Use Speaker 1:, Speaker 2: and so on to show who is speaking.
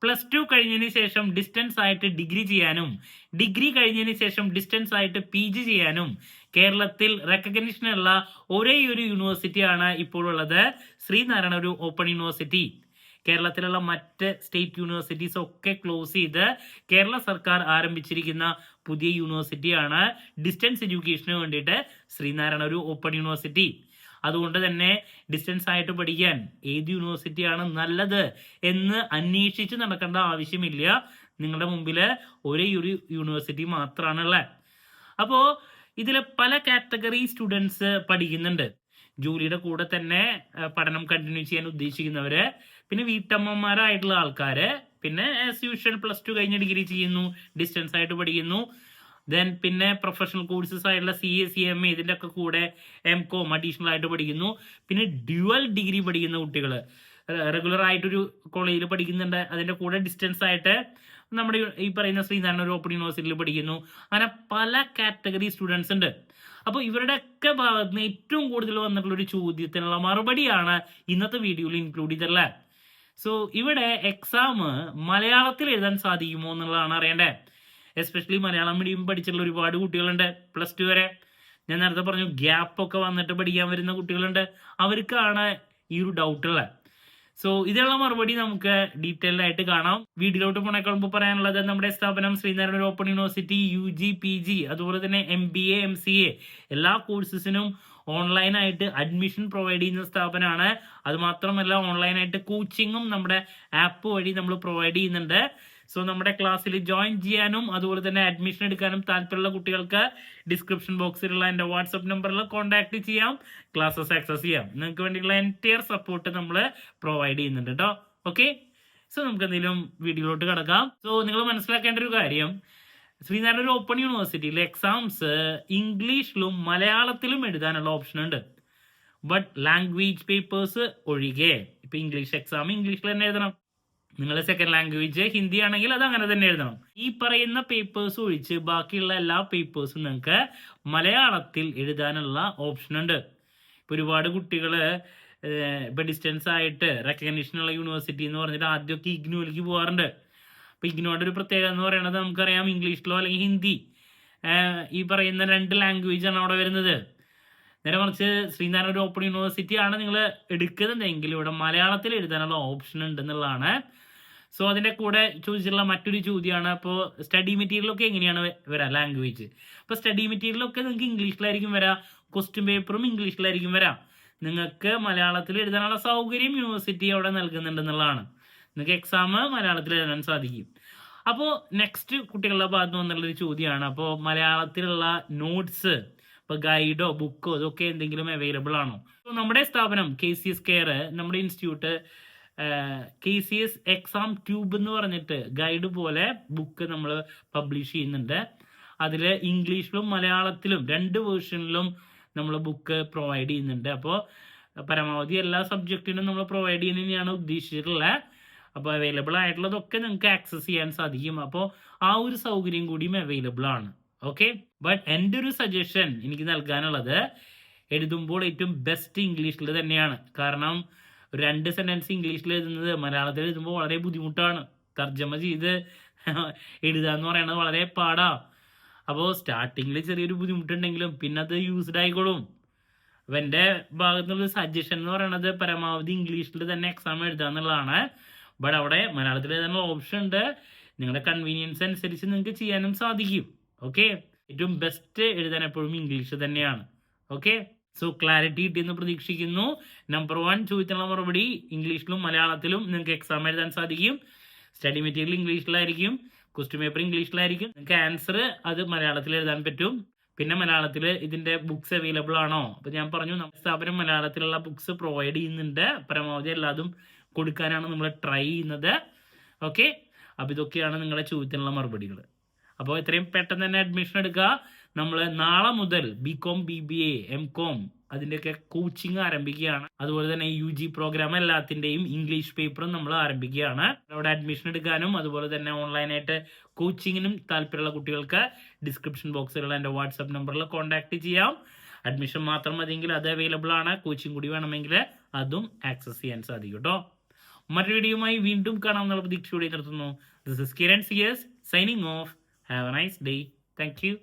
Speaker 1: +2 കഴിഞ്ഞതിന് ശേഷം ഡിസ്റ്റൻസ് ആയിട്ട് ഡിഗ്രി ചെയ്യാനും ഡിഗ്രി കഴിഞ്ഞതിന് ശേഷം ഡിസ്റ്റൻസ് ആയിട്ട് PG ചെയ്യാനും കേരളത്തിൽ റെക്കഗ്നിഷനുള്ള ഒരേ ഒരു യൂണിവേഴ്സിറ്റിയാണ് ഇപ്പോൾ ഉള്ളത്, ശ്രീനാരായണ ഗുരു ഓപ്പൺ യൂണിവേഴ്സിറ്റി. കേരളത്തിലുള്ള മറ്റ് സ്റ്റേറ്റ് യൂണിവേഴ്സിറ്റീസ് ഒക്കെ ക്ലോസ് ചെയ്ത് കേരള സർക്കാർ ആരംഭിച്ചിരിക്കുന്ന പുതിയ യൂണിവേഴ്സിറ്റിയാണ് ഡിസ്റ്റൻസ് എഡ്യൂക്കേഷന് വേണ്ടിയിട്ട് ശ്രീനാരായണ ഗുരു ഓപ്പൺ യൂണിവേഴ്സിറ്റി. അതുകൊണ്ട് തന്നെ ഡിസ്റ്റൻസ് ആയിട്ട് പഠിക്കാൻ ഏത് യൂണിവേഴ്സിറ്റിയാണ് നല്ലത് എന്ന് അന്വേഷിച്ച് നടക്കേണ്ട ആവശ്യമില്ല. നിങ്ങളുടെ മുമ്പിൽ ഒരേ ഒരു യൂണിവേഴ്സിറ്റി മാത്രമാണുള്ളത്. അപ്പോൾ ഇതിൽ പല കാറ്റഗറി സ്റ്റുഡൻസ് പഠിക്കുന്നുണ്ട്. ജോലിയുടെ കൂടെ തന്നെ പഠനം കണ്ടിന്യൂ ചെയ്യാൻ ഉദ്ദേശിക്കുന്നവര്, പിന്നെ വീട്ടമ്മമാരായിട്ടുള്ള ആൾക്കാര്, പിന്നെ ആസ് യൂഷ്വൽ +2 കഴിഞ്ഞ് ഡിഗ്രി ചെയ്യുന്നു, ഡിസ്റ്റൻസ് ആയിട്ട് പഠിക്കുന്നു. ദെൻ പിന്നെ പ്രൊഫഷണൽ കോഴ്സസ് ആയിട്ടുള്ള CA CMA ഇതിൻ്റെ ഒക്കെ കൂടെ MCOM അഡീഷണൽ ആയിട്ട് പഠിക്കുന്നു. പിന്നെ ഡ്യുവൽ ഡിഗ്രി പഠിക്കുന്ന കുട്ടികൾ റെഗുലർ ആയിട്ടൊരു കോളേജിൽ പഠിക്കുന്നുണ്ട്, അതിൻ്റെ കൂടെ ഡിസ്റ്റൻസ് ആയിട്ട് നമ്മുടെ ഈ പറയുന്ന ശ്രീനാരായണ ഗുരു ഓപ്പൺ യൂണിവേഴ്സിറ്റിയിൽ പഠിക്കുന്നു. അങ്ങനെ പല കാറ്റഗറി സ്റ്റുഡൻസ് ഉണ്ട്. അപ്പോൾ ഇവരുടെയൊക്കെ ഭാഗത്ത് നിന്ന് ഏറ്റവും കൂടുതൽ വന്നിട്ടുള്ള ഒരു ചോദ്യത്തിനുള്ള മറുപടിയാണ് ഇന്നത്തെ വീഡിയോയിൽ ഇൻക്ലൂഡ് ചെയ്തിട്ടുള്ളത്. സോ ഇവിടെ എക്സാം മലയാളത്തിൽ എഴുതാൻ സാധിക്കുമോ എന്നുള്ളതാണ് അറിയേണ്ടത്. എസ്പെഷ്യലി മലയാളം മീഡിയം പഠിച്ചിട്ടുള്ള ഒരുപാട് കുട്ടികളുണ്ട്. +2 വരെ ഞാൻ നേരത്തെ പറഞ്ഞു ഗ്യാപ്പൊക്കെ വന്നിട്ട് പഠിക്കാൻ വരുന്ന കുട്ടികളുണ്ട്. അവർക്കാണ് ഈ ഒരു ഡൗട്ടുള്ളത്. സോ ഇതിനുള്ള മറുപടി നമുക്ക് ഡീറ്റെയിൽഡ് ആയിട്ട് കാണാം. വീഡിയോയിലോട്ട് പോണേക്കാൾ മുമ്പ് പറയാനുള്ളത്, നമ്മുടെ സ്ഥാപനം ശ്രീനാരായണ ഗുരു ഓപ്പൺ യൂണിവേഴ്സിറ്റി UG PG അതുപോലെ തന്നെ MBA MCA എല്ലാ കോഴ്സസിനും ഓൺലൈനായിട്ട് അഡ്മിഷൻ പ്രൊവൈഡ് ചെയ്യുന്ന സ്ഥാപനമാണ്. അതുമാത്രമല്ല ഓൺലൈനായിട്ട് കോച്ചിങ്ങും നമ്മുടെ ആപ്പ് വഴി നമ്മൾ പ്രൊവൈഡ് ചെയ്യുന്നുണ്ട്. സോ നമ്മുടെ ക്ലാസ്സിൽ ജോയിൻ ചെയ്യാനും അതുപോലെ തന്നെ അഡ്മിഷൻ എടുക്കാനും താല്പര്യമുള്ള കുട്ടികൾക്ക് ഡിസ്ക്രിപ്ഷൻ ബോക്സിലുള്ള എൻ്റെ വാട്സപ്പ് നമ്പറിൽ കോൺടാക്ട് ചെയ്യാം, ക്ലാസ്സസ് ആക്സസ് ചെയ്യാം. നിങ്ങൾക്ക് വേണ്ടിയുള്ള എൻറ്റയർ സപ്പോർട്ട് നമ്മൾ പ്രൊവൈഡ് ചെയ്യുന്നുണ്ട് കേട്ടോ. ഓക്കെ, സോ നമുക്ക് എന്തെങ്കിലും വീഡിയോയിലോട്ട് കിടക്കാം. സോ നിങ്ങൾ മനസ്സിലാക്കേണ്ട ഒരു കാര്യം, ശ്രീനാരായണ ഗുരു ഓപ്പൺ യൂണിവേഴ്സിറ്റിയിലെ എക്സാംസ് ഇംഗ്ലീഷിലും മലയാളത്തിലും എഴുതാനുള്ള ഓപ്ഷൻ ഉണ്ട്. ബട്ട് ലാംഗ്വേജ് പേപ്പേഴ്സ് ഒഴികെ, ഇപ്പം ഇംഗ്ലീഷ് എക്സാം ഇംഗ്ലീഷിൽ തന്നെ എഴുതണം. നിങ്ങൾ സെക്കൻഡ് ലാംഗ്വേജ് ഹിന്ദി ആണെങ്കിൽ അത് അങ്ങനെ തന്നെ എഴുതണം. ഈ പറയുന്ന പേപ്പേഴ്സ് ഒഴിച്ച് ബാക്കിയുള്ള എല്ലാ പേപ്പേഴ്സും നിങ്ങൾക്ക് മലയാളത്തിൽ എഴുതാനുള്ള ഓപ്ഷൻ ഉണ്ട്. ഇപ്പോൾ ഒരുപാട് കുട്ടികൾ ഇപ്പോൾ ഡിസ്റ്റൻസ് ആയിട്ട് റെക്കഗ്നിഷനുള്ള യൂണിവേഴ്സിറ്റി എന്ന് പറഞ്ഞിട്ട് ആദ്യമൊക്കെ ഇഗ്നോയിലേക്ക് പോകാറുണ്ട്. അപ്പോൾ ഇഗ്നോയുടെ ഒരു പ്രത്യേകത എന്ന് പറയുന്നത് നമുക്കറിയാം, ഇംഗ്ലീഷിലോ അല്ലെങ്കിൽ ഹിന്ദി ഈ പറയുന്ന 2 ലാംഗ്വേജാണ് അവിടെ വരുന്നത്. നേരെ മറിച്ച് ശ്രീനാരായണ ഗുരു ഓപ്പൺ യൂണിവേഴ്സിറ്റി ആണ് നിങ്ങൾ എടുക്കുന്നതെങ്കിൽ ഇവിടെ മലയാളത്തിൽ എഴുതാനുള്ള ഓപ്ഷൻ ഉണ്ടെന്നുള്ളതാണ്. സോ അതിൻ്റെ കൂടെ ചോദിച്ചിട്ടുള്ള മറ്റൊരു ചോദ്യമാണ്, അപ്പോൾ സ്റ്റഡി മെറ്റീരിയലൊക്കെ എങ്ങനെയാണ് വരാം ലാംഗ്വേജ്. അപ്പോൾ സ്റ്റഡി മെറ്റീരിയലൊക്കെ നിങ്ങൾക്ക് ഇംഗ്ലീഷിലായിരിക്കും വരാം, ക്വസ്റ്റ്യൻ പേപ്പറും ഇംഗ്ലീഷിലായിരിക്കും വരാം. നിങ്ങൾക്ക് മലയാളത്തിൽ എഴുതാനുള്ള സൗകര്യം യൂണിവേഴ്സിറ്റി അവിടെ നൽകുന്നുണ്ടെന്നുള്ളതാണ്. നിങ്ങൾക്ക് എക്സാം മലയാളത്തിൽ എഴുതാൻ സാധിക്കും. അപ്പോൾ നെക്സ്റ്റ് കുട്ടികളുടെ ഭാഗത്ത് വന്നുള്ളൊരു ചോദ്യമാണ്, അപ്പോൾ മലയാളത്തിലുള്ള നോട്ട്സ്, ഇപ്പോൾ ഗൈഡോ ബുക്കോ ഇതൊക്കെ എന്തെങ്കിലും അവൈലബിൾ ആണോ? അപ്പോൾ നമ്മുടെ സ്ഥാപനം KCS കെയർ, നമ്മുടെ ഇൻസ്റ്റിറ്റ്യൂട്ട് KCS എക്സാം ട്യൂബ് എന്ന് പറഞ്ഞിട്ട് ഗൈഡ് പോലെ ബുക്ക് നമ്മൾ പബ്ലിഷ് ചെയ്യുന്നുണ്ട്. അതിൽ ഇംഗ്ലീഷിലും മലയാളത്തിലും 2 വേർഷനിലും നമ്മൾ ബുക്ക് പ്രൊവൈഡ് ചെയ്യുന്നുണ്ട്. അപ്പോൾ പരമാവധി എല്ലാ സബ്ജക്റ്റിനും നമ്മൾ പ്രൊവൈഡ് ചെയ്യുന്നതിനാണ് ഉദ്ദേശിച്ചിട്ടുള്ളത്. അപ്പോൾ അവൈലബിൾ ആയിട്ടുള്ളതൊക്കെ നിങ്ങൾക്ക് ആക്സസ് ചെയ്യാൻ സാധിക്കും. അപ്പോൾ ആ ഒരു സൗകര്യം കൂടിയും അവൈലബിൾ ആണ്. ഓക്കെ, ബട്ട് എൻ്റെ ഒരു സജഷൻ എനിക്ക് നൽകാനുള്ളത്, എഴുതുമ്പോൾ ഏറ്റവും ബെസ്റ്റ് ഇംഗ്ലീഷിൽ തന്നെയാണ്. കാരണം 2 സെൻറ്റൻസ് ഇംഗ്ലീഷിൽ എഴുതുന്നത് മലയാളത്തിൽ എഴുതുമ്പോൾ വളരെ ബുദ്ധിമുട്ടാണ്. തർജ്ജമ ചെയ്ത് എഴുതുക എന്ന് പറയുന്നത് വളരെ പാടാണ്. അപ്പോൾ സ്റ്റാർട്ടിങ്ങിൽ ചെറിയൊരു ബുദ്ധിമുട്ടുണ്ടെങ്കിലും പിന്നെ അത് യൂസ്ഡ് ആയിക്കോളും. അപ്പോൾ എൻ്റെ ഭാഗത്തുനിന്നുള്ള സജഷൻ എന്ന് പറയുന്നത് പരമാവധി ഇംഗ്ലീഷിൽ തന്നെ എക്സാം എഴുതുക എന്നുള്ളതാണ്. ബട്ട് അവിടെ മലയാളത്തിൽ എഴുതാനുള്ള ഓപ്ഷൻ ഉണ്ട്. നിങ്ങളുടെ കൺവീനിയൻസ് അനുസരിച്ച് നിങ്ങൾക്ക് ചെയ്യാനും സാധിക്കും. ഓക്കെ, ഏറ്റവും ബെസ്റ്റ് എഴുതാൻ എപ്പോഴും ഇംഗ്ലീഷ് തന്നെയാണ്. ഓക്കെ, സോ ക്ലാരിറ്റി കിട്ടിയെന്ന് പ്രതീക്ഷിക്കുന്നു. നമ്പർ 1 ചോദ്യത്തിനുള്ള മറുപടി ഇംഗ്ലീഷിലും മലയാളത്തിലും നിങ്ങൾക്ക് എക്സാം എഴുതാൻ സാധിക്കും. സ്റ്റഡി മെറ്റീരിയൽ ഇംഗ്ലീഷിലായിരിക്കും, ക്വസ്റ്റ്യൻ പേപ്പർ ഇംഗ്ലീഷിലായിരിക്കും. നിങ്ങൾക്ക് ആൻസർ അത് മലയാളത്തിൽ എഴുതാൻ പറ്റും. പിന്നെ മലയാളത്തിൽ ഇതിൻ്റെ ബുക്സ് അവൈലബിൾ ആണോ? അപ്പോൾ ഞാൻ പറഞ്ഞു, നമ്മുടെ സ്ഥാപനം മലയാളത്തിലുള്ള ബുക്സ് പ്രൊവൈഡ് ചെയ്യുന്നുണ്ട്. പരമാവധി എല്ലാതും കൊടുക്കാനാണ് നമ്മൾ ട്രൈ ചെയ്യുന്നത്. ഓക്കെ, അപ്പോൾ ഇതൊക്കെയാണ് നിങ്ങളുടെ ചോദ്യത്തിനുള്ള മറുപടികൾ. അപ്പോൾ എത്രയും പെട്ടെന്ന് തന്നെ അഡ്മിഷൻ എടുക്കുക. നമ്മൾ നാളെ മുതൽ BCom BBA MCom അതിൻ്റെയൊക്കെ കോച്ചിങ് ആരംഭിക്കുകയാണ്. അതുപോലെ തന്നെ UG പ്രോഗ്രാം എല്ലാത്തിൻ്റെയും ഇംഗ്ലീഷ് പേപ്പറും നമ്മൾ ആരംഭിക്കുകയാണ്. അവിടെ അഡ്മിഷൻ എടുക്കാനും അതുപോലെ തന്നെ ഓൺലൈനായിട്ട് കോച്ചിങ്ങിനും താല്പര്യമുള്ള കുട്ടികൾക്ക് ഡിസ്ക്രിപ്ഷൻ ബോക്സിലുള്ള എൻ്റെ വാട്സപ്പ് നമ്പറിൽ കോൺടാക്ട് ചെയ്യാം. അഡ്മിഷൻ മാത്രം മതിയെങ്കിൽ അത് അവൈലബിൾ ആണ്. കോച്ചിങ് കൂടി വേണമെങ്കിൽ അതും ആക്സസ് ചെയ്യാൻ സാധിക്കും കേട്ടോ. മറ്റൊരു വീഡിയോയുമായി വീണ്ടും കാണാമെന്നുള്ള പ്രതീക്ഷയോടെ നിർത്തുന്നു. ദിസ് ഇസ് കിരൺ സിയസ് signing off. Have a nice day. Thank U.